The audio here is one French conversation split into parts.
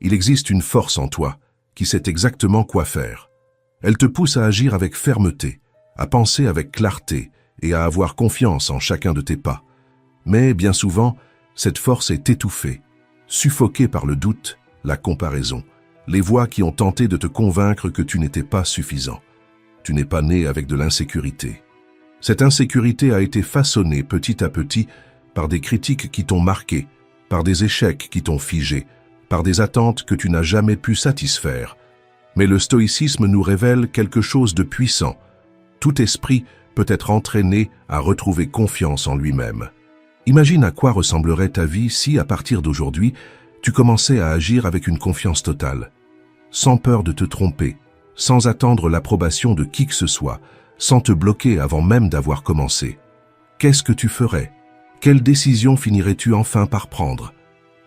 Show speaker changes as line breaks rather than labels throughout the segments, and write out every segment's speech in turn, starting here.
Il existe une force en toi qui sait exactement quoi faire. Elle te pousse à agir avec fermeté, à penser avec clarté et à avoir confiance en chacun de tes pas. Mais bien souvent, cette force est étouffée, suffoquée par le doute, la comparaison, les voix qui ont tenté de te convaincre que tu n'étais pas suffisant. Tu n'es pas né avec de l'insécurité. Cette insécurité a été façonnée petit à petit par des critiques qui t'ont marqué, par des échecs qui t'ont figé, par des attentes que tu n'as jamais pu satisfaire. Mais le stoïcisme nous révèle quelque chose de puissant. Tout esprit peut être entraîné à retrouver confiance en lui-même. Imagine à quoi ressemblerait ta vie si, à partir d'aujourd'hui, tu commençais à agir avec une confiance totale, sans peur de te tromper, sans attendre l'approbation de qui que ce soit, sans te bloquer avant même d'avoir commencé. Qu'est-ce que tu ferais? Quelle décision finirais-tu enfin par prendre?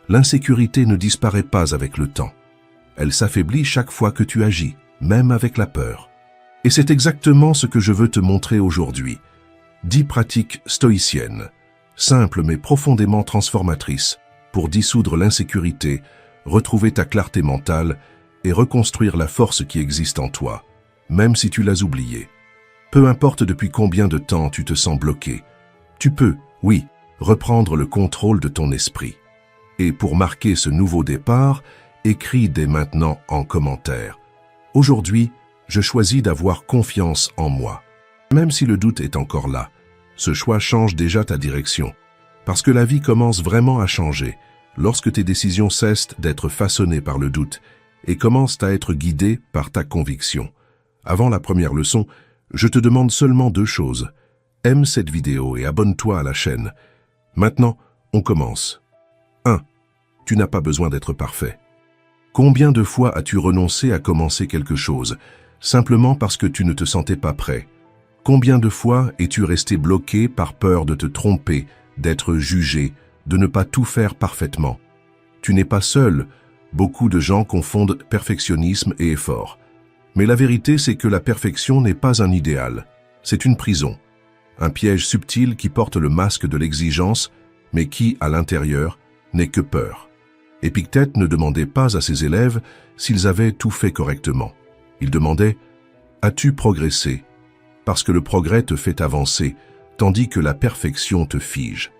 L'insécurité ne disparaît pas avec le temps. Elle s'affaiblit chaque fois que tu agis, même avec la peur. Et c'est exactement ce que je veux te montrer aujourd'hui. 10 pratiques stoïciennes, simples mais profondément transformatrices, pour dissoudre l'insécurité, retrouver ta clarté mentale et reconstruire la force qui existe en toi, même si tu l'as oubliée. Peu importe depuis combien de temps tu te sens bloqué, tu peux, oui, reprendre le contrôle de ton esprit. Et pour marquer ce nouveau départ, écris dès maintenant en commentaire. Aujourd'hui, je choisis d'avoir confiance en moi. Même si le doute est encore là, ce choix change déjà ta direction. Parce que la vie commence vraiment à changer lorsque tes décisions cessent d'être façonnées par le doute et commencent à être guidées par ta conviction. Avant la première leçon, je te demande seulement 2 choses. Aime cette vidéo et abonne-toi à la chaîne. Maintenant, on commence. 1. Tu n'as pas besoin d'être parfait. Combien de fois as-tu renoncé à commencer quelque chose, simplement parce que tu ne te sentais pas prêt? Combien de fois es-tu resté bloqué par peur de te tromper, d'être jugé, de ne pas tout faire parfaitement? Tu n'es pas seul, beaucoup de gens confondent perfectionnisme et effort. Mais la vérité, c'est que la perfection n'est pas un idéal, c'est une prison. Un piège subtil qui porte le masque de l'exigence, mais qui, à l'intérieur, n'est que peur. Épictète ne demandait pas à ses élèves s'ils avaient tout fait correctement. Il demandait « As-tu progressé ?» Parce que le progrès te fait avancer, tandis que la perfection te fige.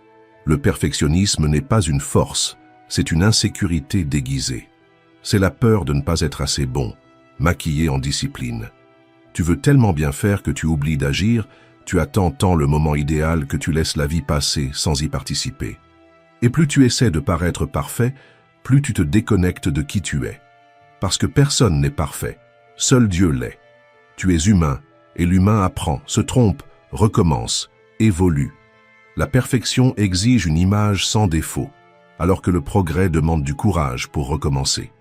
Le perfectionnisme n'est pas une force, c'est une insécurité déguisée. C'est la peur de ne pas être assez bon, maquillé en discipline. Tu veux tellement bien faire que tu oublies d'agir, tu attends tant le moment idéal que tu laisses la vie passer sans y participer. Et plus tu essaies de paraître parfait, plus tu te déconnectes de qui tu es. Parce que personne n'est parfait, seul Dieu l'est. Tu es humain, et l'humain apprend, se trompe, recommence, évolue. La perfection exige une image sans défaut, alors que le progrès demande du courage pour recommencer.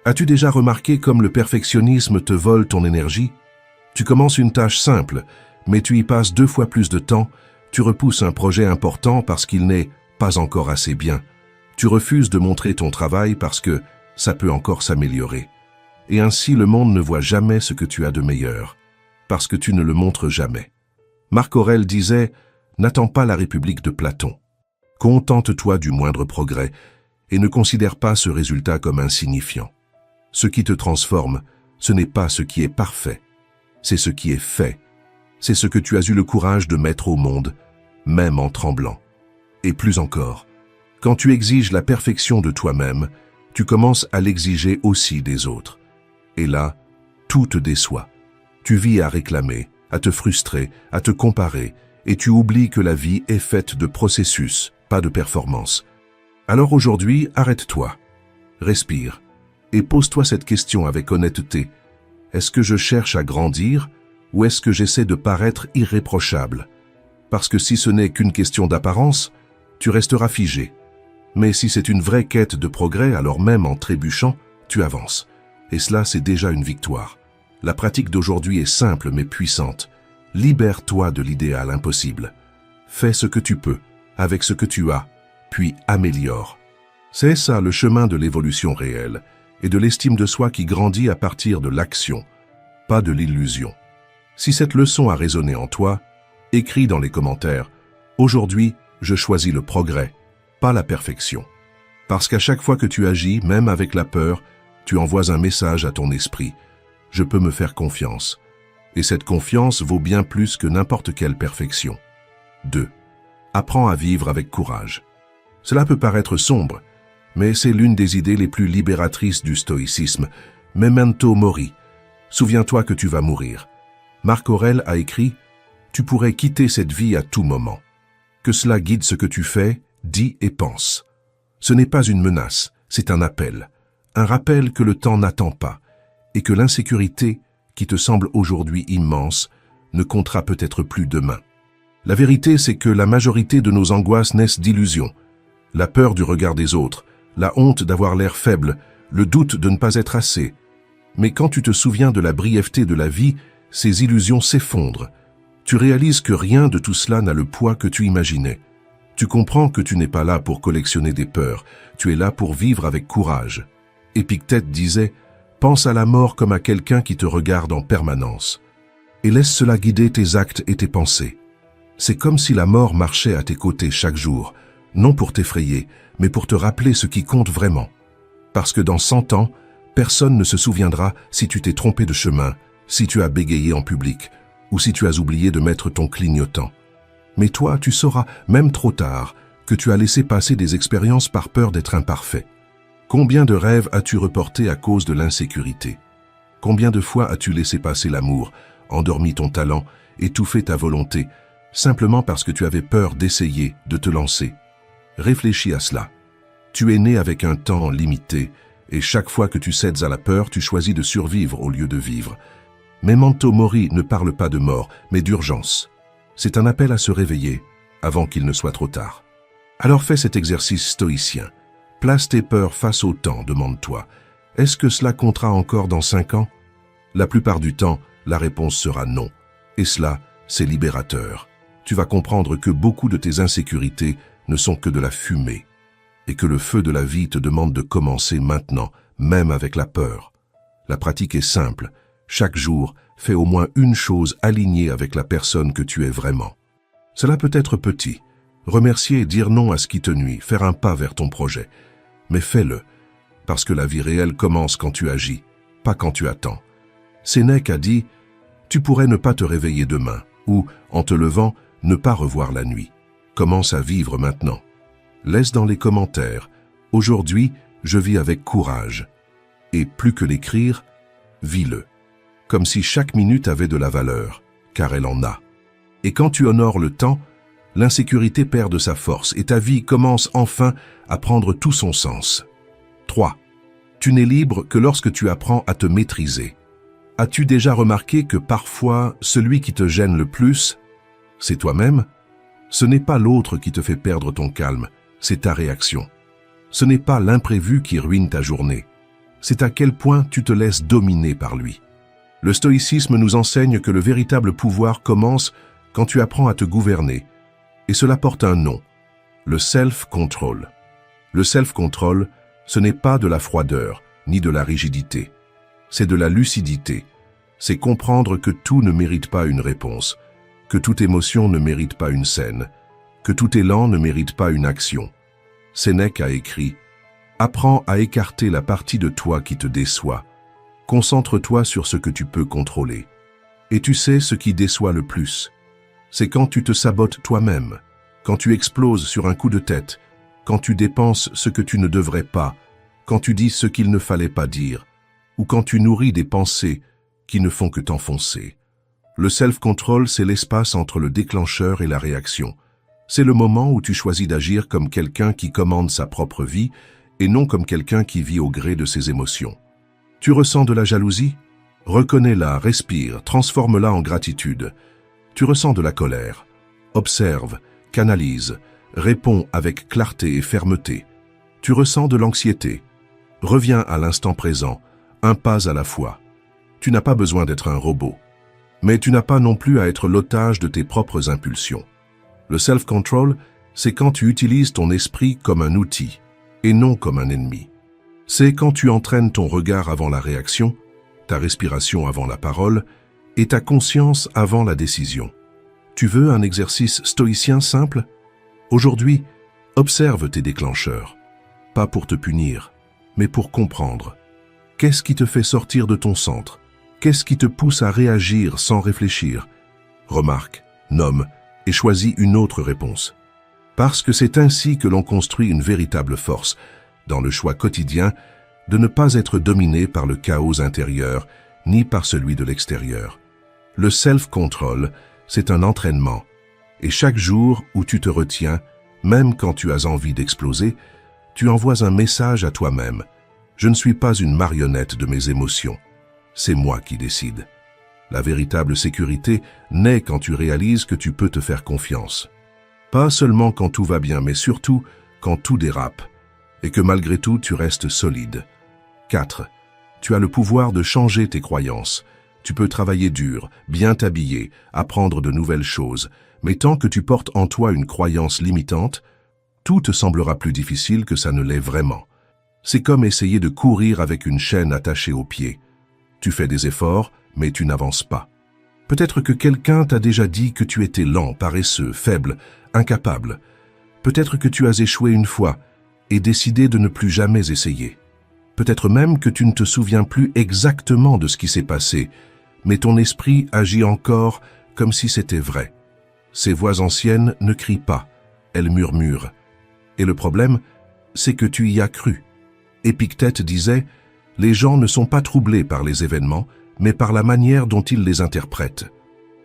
As-tu déjà remarqué comme le perfectionnisme te vole ton énergie? Tu commences une tâche simple, mais tu y passes 2 fois plus de temps, tu repousses un projet important parce qu'il n'est pas encore assez bien. Tu refuses de montrer ton travail parce que ça peut encore s'améliorer. Et ainsi le monde ne voit jamais ce que tu as de meilleur, parce que tu ne le montres jamais. Marc Aurèle disait « N'attends pas la République de Platon. Contente-toi du moindre progrès et ne considère pas ce résultat comme insignifiant. Ce qui te transforme, ce n'est pas ce qui est parfait, c'est ce qui est fait. C'est ce que tu as eu le courage de mettre au monde, même en tremblant. Et plus encore, quand tu exiges la perfection de toi-même, tu commences à l'exiger aussi des autres. Et là, tout te déçoit. Tu vis à réclamer, à te frustrer, à te comparer, et tu oublies que la vie est faite de processus, pas de performance. Alors aujourd'hui, arrête-toi, respire, et pose-toi cette question avec honnêteté. Est-ce que je cherche à grandir, ou est-ce que j'essaie de paraître irréprochable? Parce que si ce n'est qu'une question d'apparence, tu resteras figé. Mais si c'est une vraie quête de progrès, alors même en trébuchant, tu avances. Et cela, c'est déjà une victoire. La pratique d'aujourd'hui est simple mais puissante. Libère-toi de l'idéal impossible. Fais ce que tu peux, avec ce que tu as, puis améliore. C'est ça le chemin de l'évolution réelle et de l'estime de soi qui grandit à partir de l'action, pas de l'illusion. Si cette leçon a résonné en toi, écris dans les commentaires « Aujourd'hui, je choisis le progrès, pas la perfection ». Parce qu'à chaque fois que tu agis, même avec la peur, tu envoies un message à ton esprit. Je peux me faire confiance. Et cette confiance vaut bien plus que n'importe quelle perfection. 2. Apprends à vivre avec courage. Cela peut paraître sombre, mais c'est l'une des idées les plus libératrices du stoïcisme. Memento mori. Souviens-toi que tu vas mourir. Marc Aurèle a écrit « Tu pourrais quitter cette vie à tout moment. Que cela guide ce que tu fais, dis et pense. » Ce n'est pas une menace, c'est un appel. Un rappel que le temps n'attend pas et que l'insécurité, qui te semble aujourd'hui immense, ne comptera peut-être plus demain. La vérité, c'est que la majorité de nos angoisses naissent d'illusions. La peur du regard des autres, la honte d'avoir l'air faible, le doute de ne pas être assez. Mais quand tu te souviens de la brièveté de la vie, ces illusions s'effondrent. Tu réalises que rien de tout cela n'a le poids que tu imaginais. Tu comprends que tu n'es pas là pour collectionner des peurs, tu es là pour vivre avec courage. Épictète disait « Pense à la mort comme à quelqu'un qui te regarde en permanence. Et laisse cela guider tes actes et tes pensées. C'est comme si la mort marchait à tes côtés chaque jour, non pour t'effrayer, mais pour te rappeler ce qui compte vraiment. Parce que dans 100 ans, personne ne se souviendra si tu t'es trompé de chemin, si tu as bégayé en public, ou si tu as oublié de mettre ton clignotant. Mais toi, tu sauras, même trop tard, que tu as laissé passer des expériences par peur d'être imparfait. Combien de rêves as-tu reportés à cause de l'insécurité? Combien de fois as-tu laissé passer l'amour, endormi ton talent, étouffé ta volonté, simplement parce que tu avais peur d'essayer, de te lancer? Réfléchis à cela. Tu es né avec un temps limité, et chaque fois que tu cèdes à la peur, tu choisis de survivre au lieu de vivre. Memento mori ne parle pas de mort, mais d'urgence. C'est un appel à se réveiller, avant qu'il ne soit trop tard. Alors fais cet exercice stoïcien. Place tes peurs face au temps, demande-toi. Est-ce que cela comptera encore dans 5 ans? La plupart du temps, la réponse sera non. Et cela, c'est libérateur. Tu vas comprendre que beaucoup de tes insécurités ne sont que de la fumée, et que le feu de la vie te demande de commencer maintenant, même avec la peur. La pratique est simple. Chaque jour, fais au moins une chose alignée avec la personne que tu es vraiment. Cela peut être petit. Remercier et dire non à ce qui te nuit, faire un pas vers ton projet. Mais fais-le, parce que la vie réelle commence quand tu agis, pas quand tu attends. Sénèque a dit « Tu pourrais ne pas te réveiller demain » ou, en te levant, ne pas revoir la nuit. Commence à vivre maintenant. Laisse dans les commentaires « Aujourd'hui, je vis avec courage » et plus que l'écrire, vis-le. Comme si chaque minute avait de la valeur, car elle en a. Et quand tu honores le temps, l'insécurité perd de sa force et ta vie commence enfin à prendre tout son sens. 3. Tu n'es libre que lorsque tu apprends à te maîtriser. As-tu déjà remarqué que parfois, celui qui te gêne le plus, c'est toi-même? Ce n'est pas l'autre qui te fait perdre ton calme, c'est ta réaction. Ce n'est pas l'imprévu qui ruine ta journée, c'est à quel point tu te laisses dominer par lui. Le stoïcisme nous enseigne que le véritable pouvoir commence quand tu apprends à te gouverner, et cela porte un nom, le self-control. Le self-control, ce n'est pas de la froideur, ni de la rigidité. C'est de la lucidité. C'est comprendre que tout ne mérite pas une réponse, que toute émotion ne mérite pas une scène, que tout élan ne mérite pas une action. Sénèque a écrit « Apprends à écarter la partie de toi qui te déçoit. Concentre-toi sur ce que tu peux contrôler. Et tu sais ce qui déçoit le plus. C'est quand tu te sabotes toi-même, quand tu exploses sur un coup de tête, quand tu dépenses ce que tu ne devrais pas, quand tu dis ce qu'il ne fallait pas dire, ou quand tu nourris des pensées qui ne font que t'enfoncer. Le self-control, c'est l'espace entre le déclencheur et la réaction. C'est le moment où tu choisis d'agir comme quelqu'un qui commande sa propre vie et non comme quelqu'un qui vit au gré de ses émotions. Tu ressens de la jalousie? Reconnais-la, respire, transforme-la en gratitude. Tu ressens de la colère? Observe, canalise, réponds avec clarté et fermeté. Tu ressens de l'anxiété? Reviens à l'instant présent, un pas à la fois. Tu n'as pas besoin d'être un robot. Mais tu n'as pas non plus à être l'otage de tes propres impulsions. Le self-control, c'est quand tu utilises ton esprit comme un outil, et non comme un ennemi. C'est quand tu entraînes ton regard avant la réaction, ta respiration avant la parole, et ta conscience avant la décision. Tu veux un exercice stoïcien simple? Aujourd'hui, observe tes déclencheurs. pas pour te punir, mais pour comprendre. Qu'est-ce qui te fait sortir de ton centre? Qu'est-ce qui te pousse à réagir sans réfléchir? Remarque, nomme et choisis une autre réponse. Parce que c'est ainsi que l'on construit une véritable force, dans le choix quotidien, de ne pas être dominé par le chaos intérieur, ni par celui de l'extérieur. Le self-control, c'est un entraînement. Et chaque jour où tu te retiens, même quand tu as envie d'exploser, tu envoies un message à toi-même. Je ne suis pas une marionnette de mes émotions. C'est moi qui décide. La véritable sécurité naît quand tu réalises que tu peux te faire confiance. Pas seulement quand tout va bien, mais surtout quand tout dérape. Et que malgré tout, tu restes solide. 4. Tu as le pouvoir de changer tes croyances. Tu peux travailler dur, bien t'habiller, apprendre de nouvelles choses. Mais tant que tu portes en toi une croyance limitante, tout te semblera plus difficile que ça ne l'est vraiment. C'est comme essayer de courir avec une chaîne attachée aux pieds. Tu fais des efforts, mais tu n'avances pas. Peut-être que quelqu'un t'a déjà dit que tu étais lent, paresseux, faible, incapable. Peut-être que tu as échoué une fois et décidé de ne plus jamais essayer. Peut-être même que tu ne te souviens plus exactement de ce qui s'est passé, mais ton esprit agit encore comme si c'était vrai. Ces voix anciennes ne crient pas, elles murmurent. Et le problème, c'est que tu y as cru. Épictète disait « Les gens ne sont pas troublés par les événements, mais par la manière dont ils les interprètent. »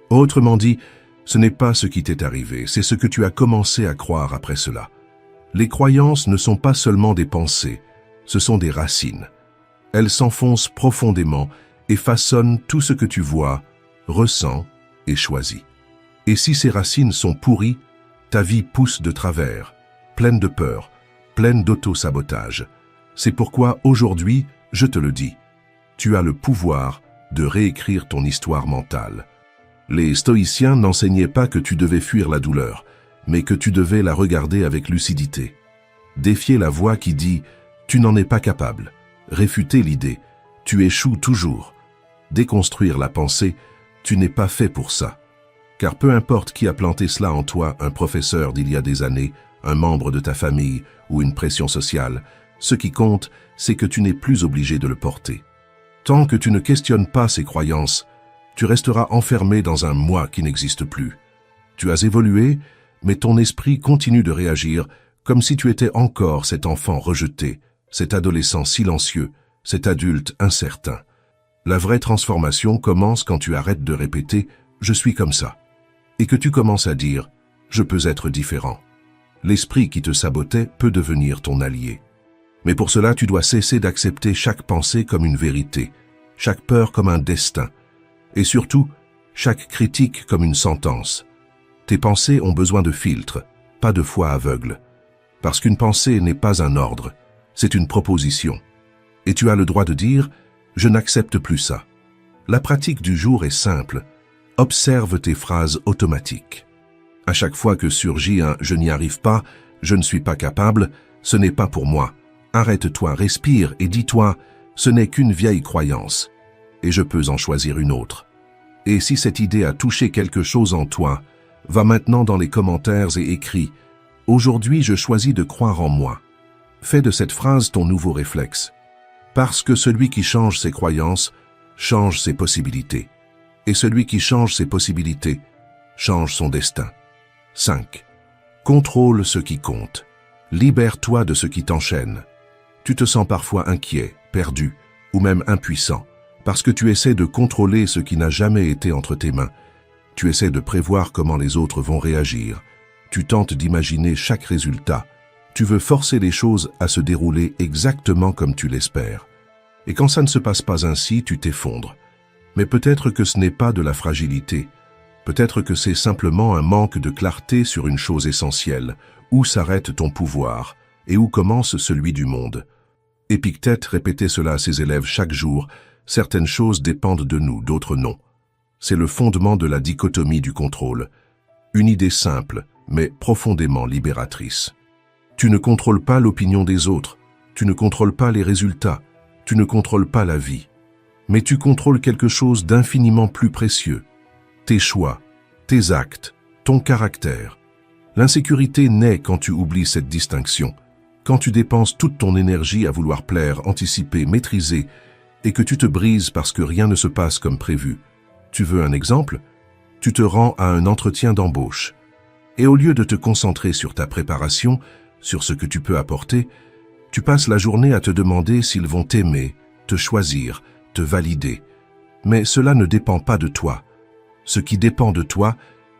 Autrement dit, ce n'est pas ce qui t'est arrivé, c'est ce que tu as commencé à croire après cela. Les croyances ne sont pas seulement des pensées, ce sont des racines. Elles s'enfoncent profondément et façonnent tout ce que tu vois, ressens et choisis. Et si ces racines sont pourries, ta vie pousse de travers, pleine de peur, pleine d'auto-sabotage. C'est pourquoi aujourd'hui, je te le dis, tu as le pouvoir de réécrire ton histoire mentale. Les stoïciens n'enseignaient pas que tu devais fuir la douleur, mais que tu devais la regarder avec lucidité. Défier la voix qui dit « tu n'en es pas capable », réfuter l'idée « tu échoues toujours », déconstruire la pensée « tu n'es pas fait pour ça ». Car peu importe qui a planté cela en toi, un professeur d'il y a des années, un membre de ta famille ou une pression sociale, ce qui compte, c'est que tu n'es plus obligé de le porter. Tant que tu ne questionnes pas ces croyances, tu resteras enfermé dans un moi qui n'existe plus. Tu as évolué, mais ton esprit continue de réagir comme si tu étais encore cet enfant rejeté, cet adolescent silencieux, cet adulte incertain. La vraie transformation commence quand tu arrêtes de répéter « je suis comme ça » et que tu commences à dire « je peux être différent ». L'esprit qui te sabotait peut devenir ton allié. Mais pour cela, tu dois cesser d'accepter chaque pensée comme une vérité, chaque peur comme un destin, et surtout, chaque critique comme une sentence. Tes pensées ont besoin de filtres, pas de foi aveugle. Parce qu'une pensée n'est pas un ordre, c'est une proposition. Et tu as le droit de dire « je n'accepte plus ça ». La pratique du jour est simple. Observe tes phrases automatiques. À chaque fois que surgit un « je n'y arrive pas »,« je ne suis pas capable »,« ce n'est pas pour moi », arrête-toi, respire et dis-toi « ce n'est qu'une vieille croyance et je peux en choisir une autre ». Et si cette idée a touché quelque chose en toi, va maintenant dans les commentaires et écris « Aujourd'hui, je choisis de croire en moi ». Fais de cette phrase ton nouveau réflexe. Parce que celui qui change ses croyances change ses possibilités. Et celui qui change ses possibilités change son destin. 5. Contrôle ce qui compte. Libère-toi de ce qui t'enchaîne. Tu te sens parfois inquiet, perdu ou même impuissant parce que tu essaies de contrôler ce qui n'a jamais été entre tes mains. Tu essaies de prévoir comment les autres vont réagir. Tu tentes d'imaginer chaque résultat. Tu veux forcer les choses à se dérouler exactement comme tu l'espères. Et quand ça ne se passe pas ainsi, tu t'effondres. Mais peut-être que ce n'est pas de la fragilité. Peut-être que c'est simplement un manque de clarté sur une chose essentielle. Où s'arrête ton pouvoir et où commence celui du monde? Épictète répétait cela à ses élèves chaque jour. Certaines choses dépendent de nous, d'autres non. C'est le fondement de la dichotomie du contrôle. Une idée simple, mais profondément libératrice. Tu ne contrôles pas l'opinion des autres, tu ne contrôles pas les résultats, tu ne contrôles pas la vie. Mais tu contrôles quelque chose d'infiniment plus précieux. Tes choix, tes actes, ton caractère. L'insécurité naît quand tu oublies cette distinction, Quand tu dépenses toute ton énergie à vouloir plaire, anticiper, maîtriser, et que tu te brises parce que rien ne se passe comme prévu. Tu veux un exemple? Tu te rends à un entretien d'embauche. Et au lieu de te concentrer sur ta préparation, sur ce que tu peux apporter, tu passes la journée à te demander s'ils vont t'aimer, te choisir, te valider. Mais cela ne dépend pas de toi. Ce qui dépend de toi,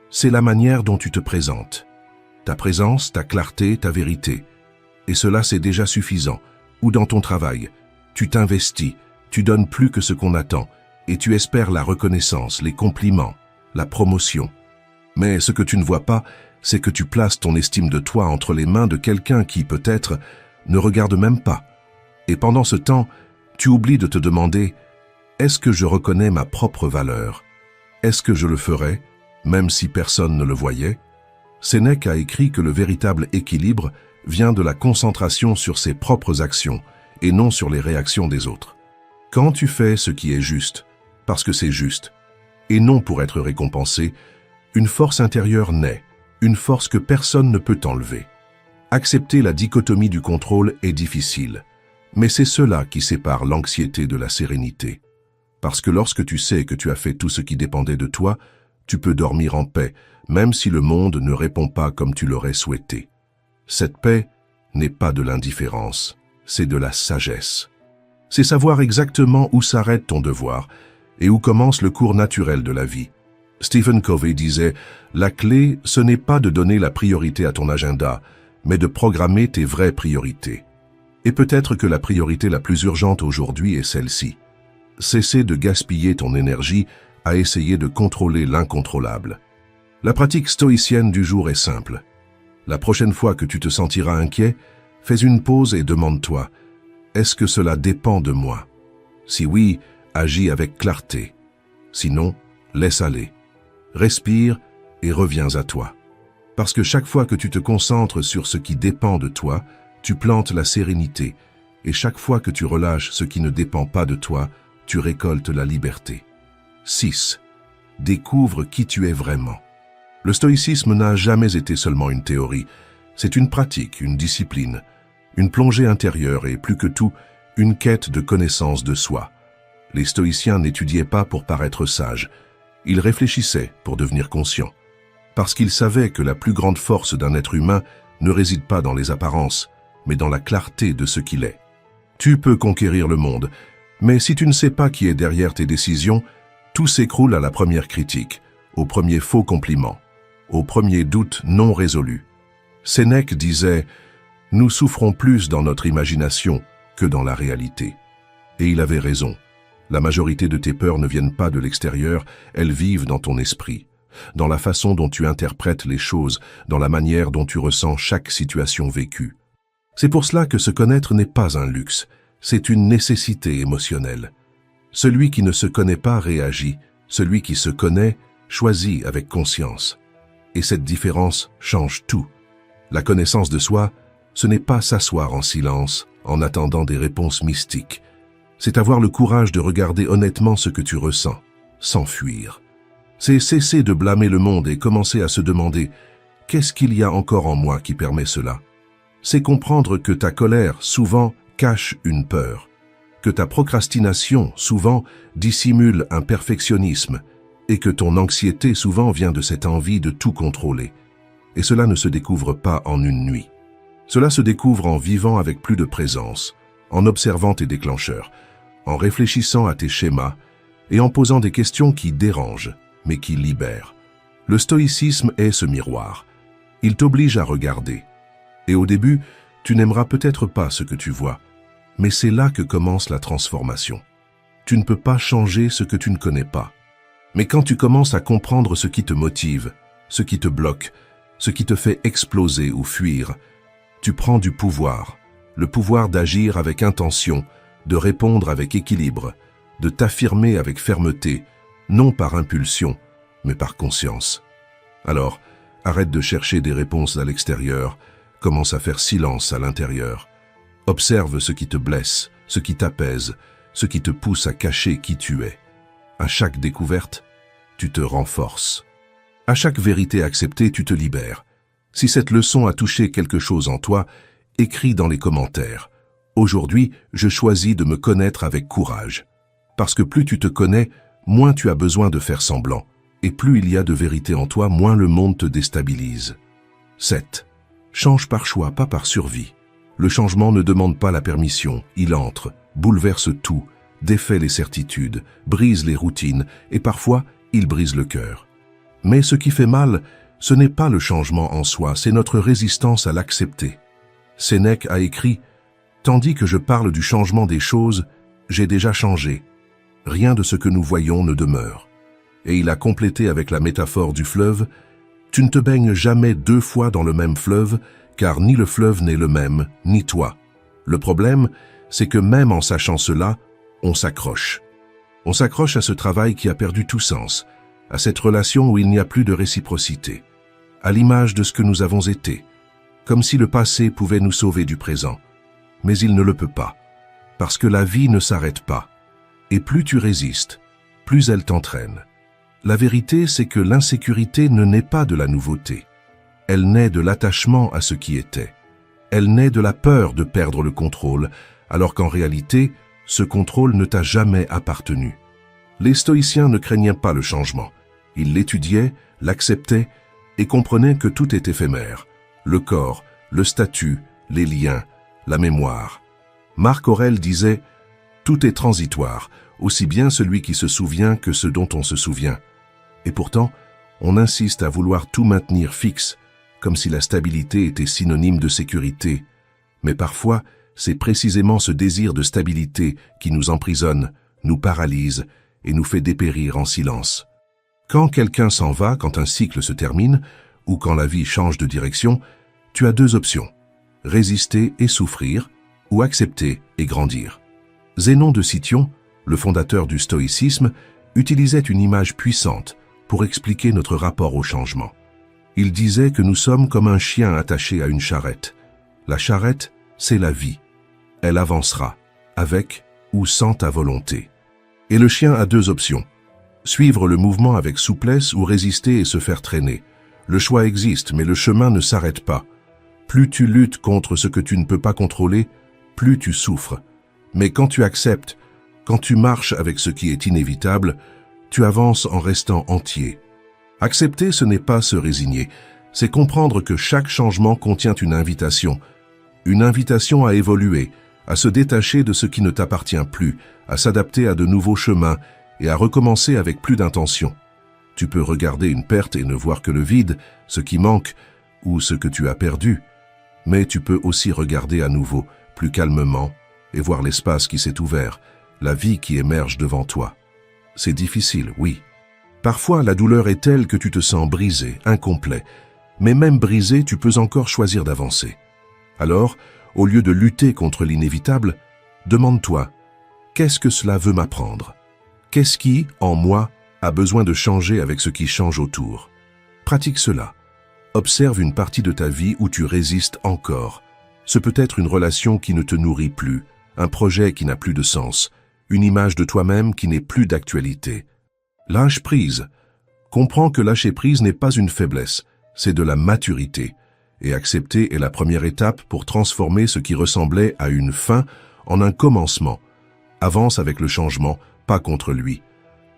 c'est la manière dont tu te présentes. Ta présence, ta clarté, ta vérité. Et cela, c'est déjà suffisant. Ou dans ton travail, tu t'investis, tu donnes plus que ce qu'on attend, et tu espères la reconnaissance, les compliments, la promotion. Mais ce que tu ne vois pas, c'est que tu places ton estime de toi entre les mains de quelqu'un qui, peut-être, ne regarde même pas. Et pendant ce temps, tu oublies de te demander « Est-ce que je reconnais ma propre valeur? Est-ce que je le ferais, même si personne ne le voyait ?» Sénèque a écrit que le véritable équilibre vient de la concentration sur ses propres actions et non sur les réactions des autres. Quand tu fais ce qui est juste, parce que c'est juste, et non pour être récompensé, une force intérieure naît, une force que personne ne peut enlever. Accepter la dichotomie du contrôle est difficile, mais c'est cela qui sépare l'anxiété de la sérénité. Parce que lorsque tu sais que tu as fait tout ce qui dépendait de toi, tu peux dormir en paix, même si le monde ne répond pas comme tu l'aurais souhaité. Cette paix n'est pas de l'indifférence, c'est de la sagesse. C'est savoir exactement où s'arrête ton devoir et où commence le cours naturel de la vie. Stephen Covey disait « La clé, ce n'est pas de donner la priorité à ton agenda, mais de programmer tes vraies priorités. » Et peut-être que la priorité la plus urgente aujourd'hui est celle-ci. Cesser de gaspiller ton énergie à essayer de contrôler l'incontrôlable. La pratique stoïcienne du jour est simple. La prochaine fois que tu te sentiras inquiet, fais une pause et demande-toi « Est-ce que cela dépend de moi ?» Si oui, agis avec clarté. Sinon, laisse aller. Respire et reviens à toi. Parce que chaque fois que tu te concentres sur ce qui dépend de toi, tu plantes la sérénité. Et chaque fois que tu relâches ce qui ne dépend pas de toi, tu récoltes la liberté. 6. Découvre qui tu es vraiment. Le stoïcisme n'a jamais été seulement une théorie. C'est une pratique, une discipline, une plongée intérieure et, plus que tout, une quête de connaissance de soi. Les stoïciens n'étudiaient pas pour paraître sages. Ils réfléchissaient pour devenir conscients. Parce qu'ils savaient que la plus grande force d'un être humain ne réside pas dans les apparences, mais dans la clarté de ce qu'il est. Tu peux conquérir le monde, mais si tu ne sais pas qui est derrière tes décisions, tout s'écroule à la première critique, au premier faux compliment, au premier doute non résolu. Sénèque disait « Nous souffrons plus dans notre imagination que dans la réalité. » Et il avait raison. La majorité de tes peurs ne viennent pas de l'extérieur, elles vivent dans ton esprit, dans la façon dont tu interprètes les choses, dans la manière dont tu ressens chaque situation vécue. C'est pour cela que se connaître n'est pas un luxe, c'est une nécessité émotionnelle. Celui qui ne se connaît pas réagit, celui qui se connaît choisit avec conscience. Et cette différence change tout. La connaissance de soi, ce n'est pas s'asseoir en silence, en attendant des réponses mystiques. C'est avoir le courage de regarder honnêtement ce que tu ressens, sans fuir. C'est cesser de blâmer le monde et commencer à se demander « Qu'est-ce qu'il y a encore en moi qui permet cela ?» C'est comprendre que ta colère, souvent, cache une peur, que ta procrastination, souvent, dissimule un perfectionnisme, et que ton anxiété, souvent, vient de cette envie de tout contrôler. Et cela ne se découvre pas en une nuit. Cela se découvre en vivant avec plus de présence, en observant tes déclencheurs, en réfléchissant à tes schémas et en posant des questions qui dérangent, mais qui libèrent. Le stoïcisme est ce miroir. Il t'oblige à regarder. Et au début, tu n'aimeras peut-être pas ce que tu vois, mais c'est là que commence la transformation. Tu ne peux pas changer ce que tu ne connais pas. Mais quand tu commences à comprendre ce qui te motive, ce qui te bloque, ce qui te fait exploser ou fuir, tu prends du pouvoir, le pouvoir d'agir avec intention, de répondre avec équilibre, de t'affirmer avec fermeté, non par impulsion, mais par conscience. Alors, arrête de chercher des réponses à l'extérieur, commence à faire silence à l'intérieur. Observe ce qui te blesse, ce qui t'apaise, ce qui te pousse à cacher qui tu es. À chaque découverte, tu te renforces. À chaque vérité acceptée, tu te libères. Si cette leçon a touché quelque chose en toi, écris dans les commentaires. Aujourd'hui, je choisis de me connaître avec courage. Parce que plus tu te connais, moins tu as besoin de faire semblant. Et plus il y a de vérité en toi, moins le monde te déstabilise. 7. Change par choix, pas par survie. Le changement ne demande pas la permission, il entre, bouleverse tout, défait les certitudes, brise les routines et parfois, il brise le cœur. Mais ce qui fait mal, ce n'est pas le changement en soi, c'est notre résistance à l'accepter. Sénèque a écrit « Tandis que je parle du changement des choses, j'ai déjà changé. Rien de ce que nous voyons ne demeure. » Et il a complété avec la métaphore du fleuve « Tu ne te baignes jamais 2 fois dans le même fleuve, car ni le fleuve n'est le même, ni toi. Le problème, c'est que même en sachant cela, on s'accroche. On s'accroche à ce travail qui a perdu tout sens, à cette relation où il n'y a plus de réciprocité, à l'image de ce que nous avons été, comme si le passé pouvait nous sauver du présent. Mais il ne le peut pas, parce que la vie ne s'arrête pas. Et plus tu résistes, plus elle t'entraîne. La vérité, c'est que l'insécurité ne naît pas de la nouveauté. Elle naît de l'attachement à ce qui était. Elle naît de la peur de perdre le contrôle, alors qu'en réalité, ce contrôle ne t'a jamais appartenu. Les stoïciens ne craignaient pas le changement. Ils l'étudiaient, l'acceptaient et comprenaient que tout est éphémère. Le corps, le statut, les liens, la mémoire. Marc Aurèle disait « Tout est transitoire, aussi bien celui qui se souvient que ce dont on se souvient. » Et pourtant, on insiste à vouloir tout maintenir fixe, comme si la stabilité était synonyme de sécurité. Mais parfois, c'est précisément ce désir de stabilité qui nous emprisonne, nous paralyse et nous fait dépérir en silence. Quand quelqu'un s'en va, quand un cycle se termine, ou quand la vie change de direction, tu as 2 options, résister et souffrir, ou accepter et grandir. Zénon de Cityon, le fondateur du stoïcisme, utilisait une image puissante pour expliquer notre rapport au changement. Il disait que nous sommes comme un chien attaché à une charrette. La charrette, c'est la vie. Elle avancera, avec ou sans ta volonté. Et le chien a 2 options. Suivre le mouvement avec souplesse ou résister et se faire traîner. Le choix existe, mais le chemin ne s'arrête pas. Plus tu luttes contre ce que tu ne peux pas contrôler, plus tu souffres. Mais quand tu acceptes, quand tu marches avec ce qui est inévitable, tu avances en restant entier. Accepter, ce n'est pas se résigner, c'est comprendre que chaque changement contient une invitation à évoluer, à se détacher de ce qui ne t'appartient plus, à s'adapter à de nouveaux chemins et à recommencer avec plus d'intention. Tu peux regarder une perte et ne voir que le vide, ce qui manque ou ce que tu as perdu, mais tu peux aussi regarder à nouveau, plus calmement, et voir l'espace qui s'est ouvert, la vie qui émerge devant toi. C'est difficile, oui. Parfois, la douleur est telle que tu te sens brisé, incomplet, mais même brisé, tu peux encore choisir d'avancer. Alors, au lieu de lutter contre l'inévitable, demande-toi, qu'est-ce que cela veut m'apprendre? Qu'est-ce qui, en moi, a besoin de changer avec ce qui change autour? Pratique cela. Observe une partie de ta vie où tu résistes encore. Ce peut être une relation qui ne te nourrit plus, un projet qui n'a plus de sens, une image de toi-même qui n'est plus d'actualité. Lâche prise. Comprends que lâcher prise n'est pas une faiblesse, c'est de la maturité. Et accepter est la première étape pour transformer ce qui ressemblait à une fin en un commencement. Avance avec le changement, pas contre lui.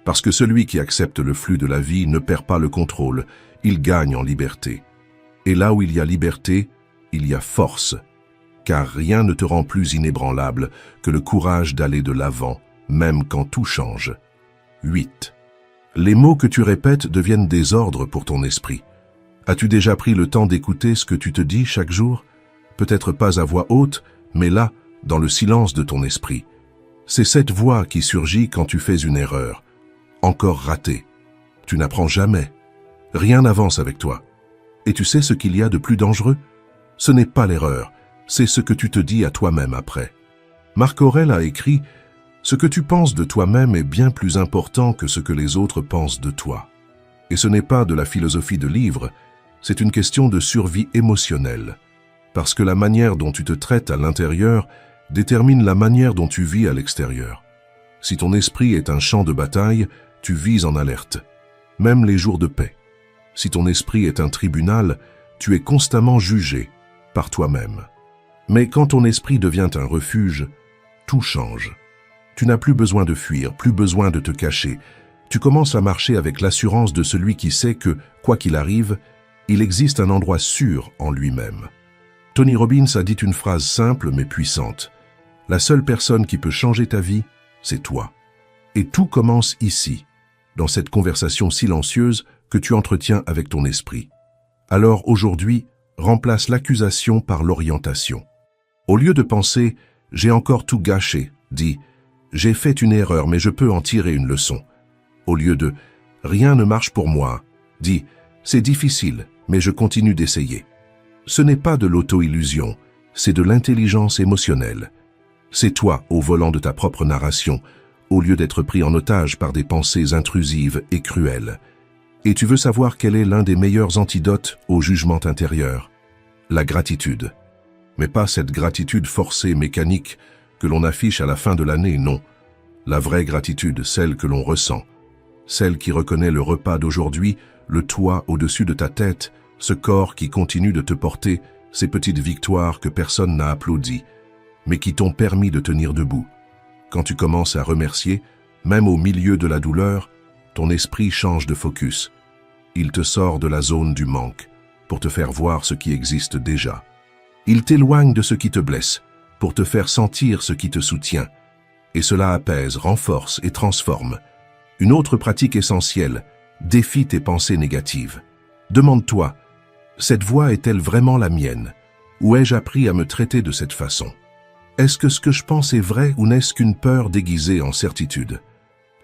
Parce que celui qui accepte le flux de la vie ne perd pas le contrôle, il gagne en liberté. Et là où il y a liberté, il y a force. Car rien ne te rend plus inébranlable que le courage d'aller de l'avant, même quand tout change. 8. Les mots que tu répètes deviennent des ordres pour ton esprit. As-tu déjà pris le temps d'écouter ce que tu te dis chaque jour? Peut-être pas à voix haute, mais là, dans le silence de ton esprit. C'est cette voix qui surgit quand tu fais une erreur. Encore raté. Tu n'apprends jamais. Rien n'avance avec toi. Et tu sais ce qu'il y a de plus dangereux? Ce n'est pas l'erreur, c'est ce que tu te dis à toi-même après. Marc Aurèle a écrit « Ce que tu penses de toi-même est bien plus important que ce que les autres pensent de toi. » Et ce n'est pas de la philosophie de livre, c'est une question de survie émotionnelle. Parce que la manière dont tu te traites à l'intérieur détermine la manière dont tu vis à l'extérieur. Si ton esprit est un champ de bataille, tu vis en alerte, même les jours de paix. Si ton esprit est un tribunal, tu es constamment jugé par toi-même. Mais quand ton esprit devient un refuge, tout change. Tu n'as plus besoin de fuir, plus besoin de te cacher. Tu commences à marcher avec l'assurance de celui qui sait que, quoi qu'il arrive, il existe un endroit sûr en lui-même. Tony Robbins a dit une phrase simple mais puissante. La seule personne qui peut changer ta vie, c'est toi. Et tout commence ici, dans cette conversation silencieuse que tu entretiens avec ton esprit. Alors aujourd'hui, remplace l'accusation par l'orientation. Au lieu de penser « j'ai encore tout gâché », dis « j'ai fait une erreur mais je peux en tirer une leçon ». Au lieu de « rien ne marche pour moi », dis « c'est difficile mais je continue d'essayer ». Ce n'est pas de l'auto-illusion, c'est de l'intelligence émotionnelle. C'est toi au volant de ta propre narration, au lieu d'être pris en otage par des pensées intrusives et cruelles. Et tu veux savoir quel est l'un des meilleurs antidotes au jugement intérieur? La gratitude. Mais pas cette gratitude forcée, mécanique, que l'on affiche à la fin de l'année, non. La vraie gratitude, celle que l'on ressent. Celle qui reconnaît le repas d'aujourd'hui, le toit au-dessus de ta tête, ce corps qui continue de te porter, ces petites victoires que personne n'a applaudies, mais qui t'ont permis de tenir debout. Quand tu commences à remercier, même au milieu de la douleur, ton esprit change de focus. Il te sort de la zone du manque pour te faire voir ce qui existe déjà. Il t'éloigne de ce qui te blesse pour te faire sentir ce qui te soutient. Et cela apaise, renforce et transforme. Une autre pratique essentielle, défie tes pensées négatives. Demande-toi, cette voix est-elle vraiment la mienne? Ou ai-je appris à me traiter de cette façon? Est-ce que ce que je pense est vrai ou n'est-ce qu'une peur déguisée en certitude?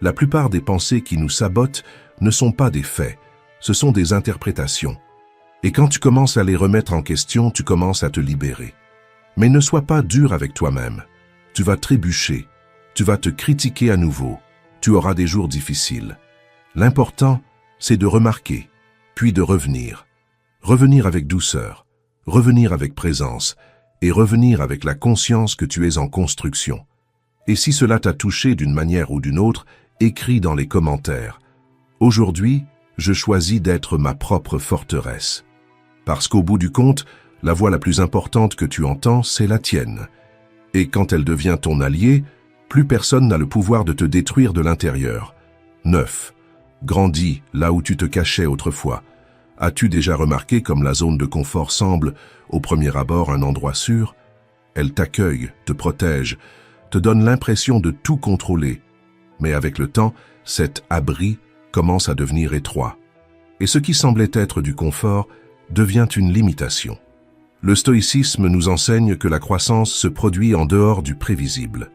La plupart des pensées qui nous sabotent ne sont pas des faits, ce sont des interprétations. Et quand tu commences à les remettre en question, tu commences à te libérer. Mais ne sois pas dur avec toi-même. Tu vas trébucher, tu vas te critiquer à nouveau, tu auras des jours difficiles. L'important, c'est de remarquer, puis de revenir. Revenir avec douceur, revenir avec présence, et revenir avec la conscience que tu es en construction. Et si cela t'a touché d'une manière ou d'une autre, écris dans les commentaires. Aujourd'hui, je choisis d'être ma propre forteresse. Parce qu'au bout du compte, la voix la plus importante que tu entends, c'est la tienne. Et quand elle devient ton allié, plus personne n'a le pouvoir de te détruire de l'intérieur. 9. Grandis là où tu te cachais autrefois. As-tu déjà remarqué comme la zone de confort semble, au premier abord, un endroit sûr? Elle t'accueille, te protège, te donne l'impression de tout contrôler. Mais avec le temps, cet abri commence à devenir étroit. Et ce qui semblait être du confort devient une limitation. Le stoïcisme nous enseigne que la croissance se produit en dehors du prévisible.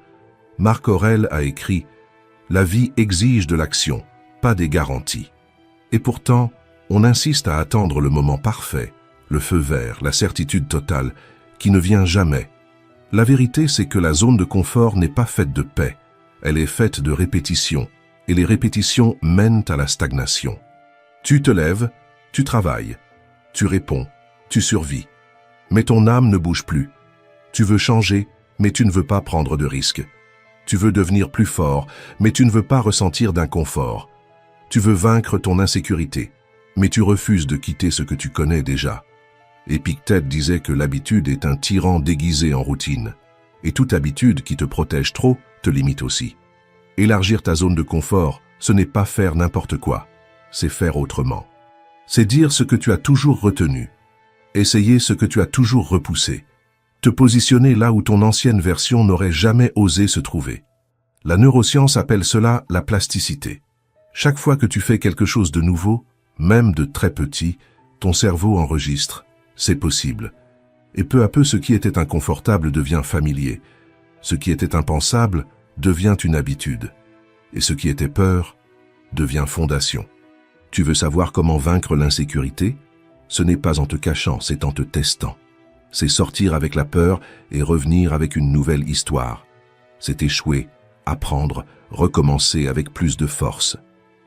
Marc Aurèle a écrit « La vie exige de l'action, pas des garanties ». Et pourtant, on insiste à attendre le moment parfait, le feu vert, la certitude totale, qui ne vient jamais. La vérité, c'est que la zone de confort n'est pas faite de paix, elle est faite de répétitions, et les répétitions mènent à la stagnation. Tu te lèves, tu travailles, tu réponds, tu survis, mais ton âme ne bouge plus. Tu veux changer, mais tu ne veux pas prendre de risques. Tu veux devenir plus fort, mais tu ne veux pas ressentir d'inconfort. Tu veux vaincre ton insécurité, mais tu refuses de quitter ce que tu connais déjà. Épictète disait que l'habitude est un tyran déguisé en routine. Et toute habitude qui te protège trop te limite aussi. Élargir ta zone de confort, ce n'est pas faire n'importe quoi, c'est faire autrement. C'est dire ce que tu as toujours retenu, essayer ce que tu as toujours repoussé, te positionner là où ton ancienne version n'aurait jamais osé se trouver. La neuroscience appelle cela la plasticité. Chaque fois que tu fais quelque chose de nouveau, même de très petit, ton cerveau enregistre. C'est possible. Et peu à peu, ce qui était inconfortable devient familier. Ce qui était impensable devient une habitude. Et ce qui était peur devient fondation. Tu veux savoir comment vaincre l'insécurité? Ce n'est pas en te cachant, c'est en te testant. C'est sortir avec la peur et revenir avec une nouvelle histoire. C'est échouer, apprendre, recommencer avec plus de force.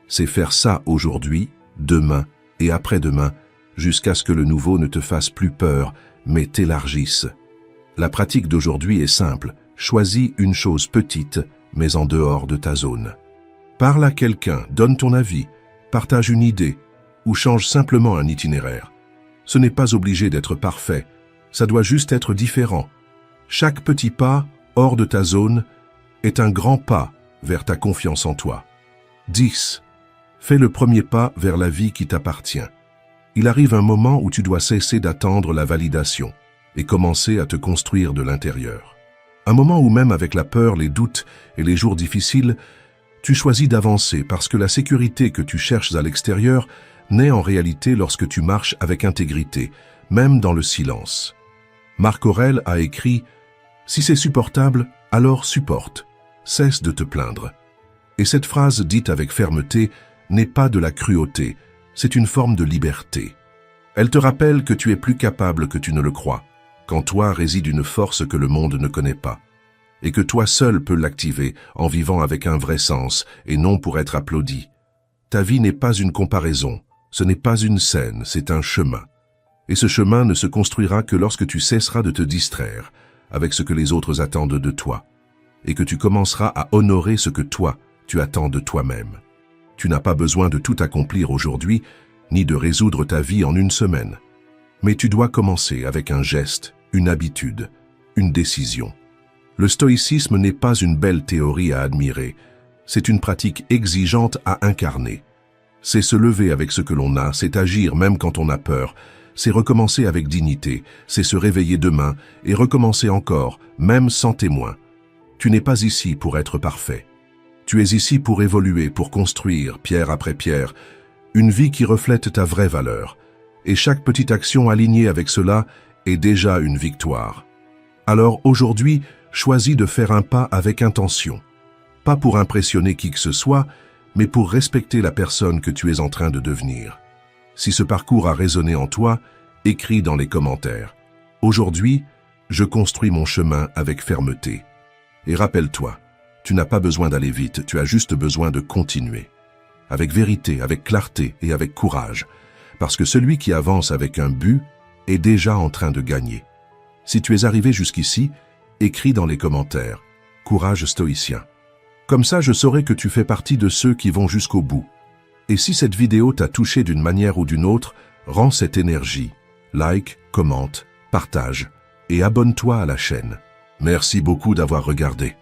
C'est faire ça aujourd'hui, demain et après-demain, jusqu'à ce que le nouveau ne te fasse plus peur, mais t'élargisse. La pratique d'aujourd'hui est simple. Choisis une chose petite, mais en dehors de ta zone. Parle à quelqu'un, donne ton avis, partage une idée, ou change simplement un itinéraire. Ce n'est pas obligé d'être parfait, ça doit juste être différent. Chaque petit pas, hors de ta zone, est un grand pas vers ta confiance en toi. 10. Fais le premier pas vers la vie qui t'appartient. Il arrive un moment où tu dois cesser d'attendre la validation et commencer à te construire de l'intérieur. Un moment où même avec la peur, les doutes et les jours difficiles, tu choisis d'avancer parce que la sécurité que tu cherches à l'extérieur naît en réalité lorsque tu marches avec intégrité, même dans le silence. Marc Aurèle a écrit « Si c'est supportable, alors supporte. Cesse de te plaindre. » Et cette phrase dite avec fermeté n'est pas de la cruauté, c'est une forme de liberté. Elle te rappelle que tu es plus capable que tu ne le crois, qu'en toi réside une force que le monde ne connaît pas, et que toi seul peux l'activer en vivant avec un vrai sens et non pour être applaudi. Ta vie n'est pas une comparaison, ce n'est pas une scène, c'est un chemin. Et ce chemin ne se construira que lorsque tu cesseras de te distraire avec ce que les autres attendent de toi, et que tu commenceras à honorer ce que toi, tu attends de toi-même. Tu n'as pas besoin de tout accomplir aujourd'hui, ni de résoudre ta vie en une semaine. Mais tu dois commencer avec un geste, une habitude, une décision. Le stoïcisme n'est pas une belle théorie à admirer, c'est une pratique exigeante à incarner. C'est se lever avec ce que l'on a, c'est agir même quand on a peur, c'est recommencer avec dignité, c'est se réveiller demain et recommencer encore, même sans témoin. Tu n'es pas ici pour être parfait. Tu es ici pour évoluer, pour construire, pierre après pierre, une vie qui reflète ta vraie valeur. Et chaque petite action alignée avec cela est déjà une victoire. Alors aujourd'hui, choisis de faire un pas avec intention. Pas pour impressionner qui que ce soit, mais pour respecter la personne que tu es en train de devenir. Si ce parcours a résonné en toi, écris dans les commentaires. Aujourd'hui, je construis mon chemin avec fermeté. Et rappelle-toi, tu n'as pas besoin d'aller vite, tu as juste besoin de continuer. Avec vérité, avec clarté et avec courage. Parce que celui qui avance avec un but est déjà en train de gagner. Si tu es arrivé jusqu'ici, écris dans les commentaires « Courage stoïcien ». Comme ça, je saurai que tu fais partie de ceux qui vont jusqu'au bout. Et si cette vidéo t'a touché d'une manière ou d'une autre, rends cette énergie. Like, commente, partage et abonne-toi à la chaîne. Merci beaucoup d'avoir regardé.